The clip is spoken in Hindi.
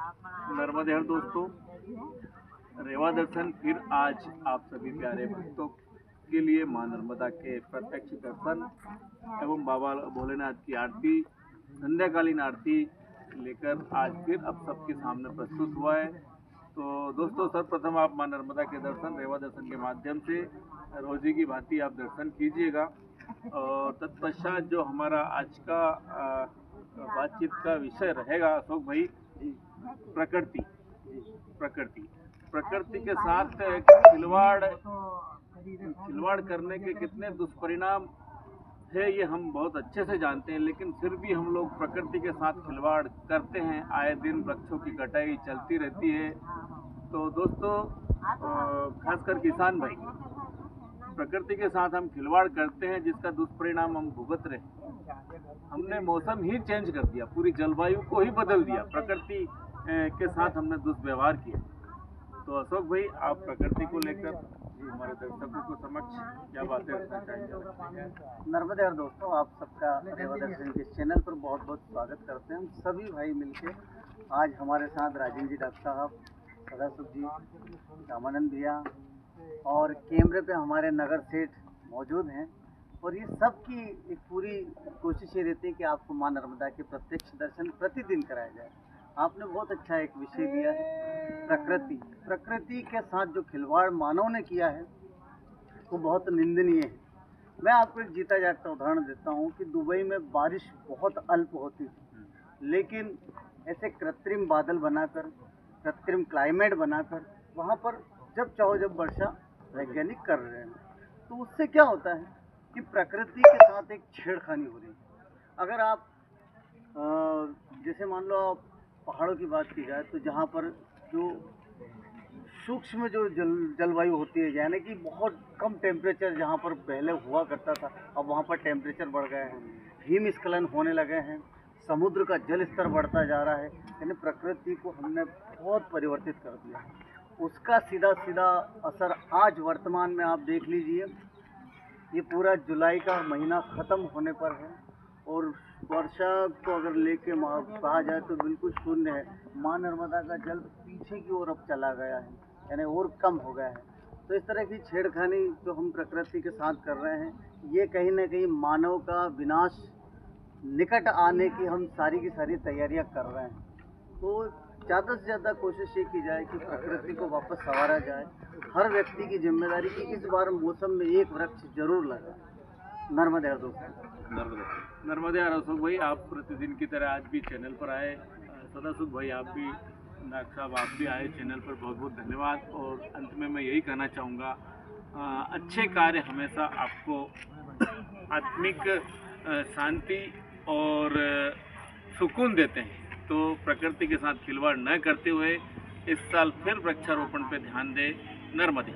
नर्मदे हर दोस्तों, रेवा दर्शन फिर आज आप सभी प्यारे भक्तों के लिए मां नर्मदा के प्रत्यक्ष दर्शन एवं बाबा भोलेनाथ की आरती, संध्याकालीन आरती लेकर आज फिर अब सबके सामने प्रस्तुत हुआ है। तो दोस्तों, सर्वप्रथम आप मां नर्मदा के दर्शन रेवा दर्शन के माध्यम से रोजी की भांति आप दर्शन कीजिएगा। और तत्पश्चात जो हमारा आज का बातचीत का विषय रहेगा अशोक भाई, प्रकृति प्रकृति के साथ खिलवाड़ करने के कितने दुष्परिणाम है ये हम बहुत अच्छे से जानते हैं, लेकिन फिर भी हम लोग प्रकृति के साथ खिलवाड़ करते हैं। आए दिन वृक्षों की कटाई चलती रहती है। तो दोस्तों, खासकर किसान भाई, प्रकृति के साथ हम खिलवाड़ करते हैं जिसका दुष्परिणाम हम भुगत रहे हैं। हमने मौसम ही चेंज कर दिया, पूरी जलवायु को ही बदल दिया, प्रकृति के साथ हमने दुष्व्यवहार किया। तो अशोक भाई, आप प्रकृति को लेकर हमारे दर्शकों को समक्ष क्या बातें रखना चाहेंगे? नर्मदे हर दोस्तों, आप सबका रेवा दर्शन के चैनल पर बहुत बहुत स्वागत करते हैं। हम सभी भाई मिलके आज हमारे साथ राजेंद्र जी, डॉक्टर साहब, सदाशिव जी, रामानंद भैया और कैमरे पे हमारे नगर सेठ मौजूद हैं। और ये सब की एक पूरी कोशिश ये रहती है कि आपको मां नर्मदा के प्रत्यक्ष दर्शन प्रतिदिन कराया जाए। आपने बहुत अच्छा एक विषय दिया है, प्रकृति के साथ जो खिलवाड़ मानव ने किया है वो बहुत निंदनीय है। मैं आपको एक जीता जागता उदाहरण देता हूँ कि दुबई में बारिश बहुत अल्प होती थी, लेकिन ऐसे कृत्रिम बादल बनाकर, कृत्रिम क्लाइमेट बनाकर वहाँ पर जब चाहो जब वर्षा वैज्ञानिक कर रहे हैं। तो उससे क्या होता है कि प्रकृति के साथ एक छेड़खानी हो रही है। अगर आप जैसे मान लो आप पहाड़ों की बात की जाए तो जहाँ पर जो सूक्ष्म जो जलवायु होती है, यानी कि बहुत कम टेम्परेचर जहाँ पर पहले हुआ करता था, अब वहाँ पर टेम्परेचर बढ़ गए हैं, हिमस्खलन होने लगे हैं, समुद्र का जल स्तर बढ़ता जा रहा है। यानी प्रकृति को हमने बहुत परिवर्तित कर दिया। उसका सीधा सीधा असर आज वर्तमान में आप देख लीजिए। ये पूरा जुलाई का महीना ख़त्म होने पर है और वर्षा को अगर लेके कहा जाए तो बिल्कुल शून्य है। मां नर्मदा का जल पीछे की ओर अब चला गया है, यानी और कम हो गया है। तो इस तरह की छेड़खानी जो हम प्रकृति के साथ कर रहे हैं, ये कहीं ना कहीं मानव का विनाश निकट आने की हम सारी की सारी तैयारियां कर रहे हैं। तो ज़्यादा से ज़्यादा कोशिश ये की जाए कि प्रकृति को वापस संवारा जाए। हर व्यक्ति की जिम्मेदारी कि इस बार मौसम में एक वृक्ष जरूर लगाए। नर्मदे हर दोस्तों। नर्मदे हर अशोक भाई, आप प्रतिदिन की तरह आज भी चैनल पर आए। सदाशिव भाई, आप भी, डॉक्टर साहब आप भी आए चैनल पर, बहुत बहुत धन्यवाद। और अंत में मैं यही कहना चाहूँगा, अच्छे कार्य हमेशा आपको आत्मिक शांति और सुकून देते हैं। तो प्रकृति के साथ खिलवाड़ न करते हुए इस साल फिर वृक्षारोपण पे ध्यान दें। नर्मदे।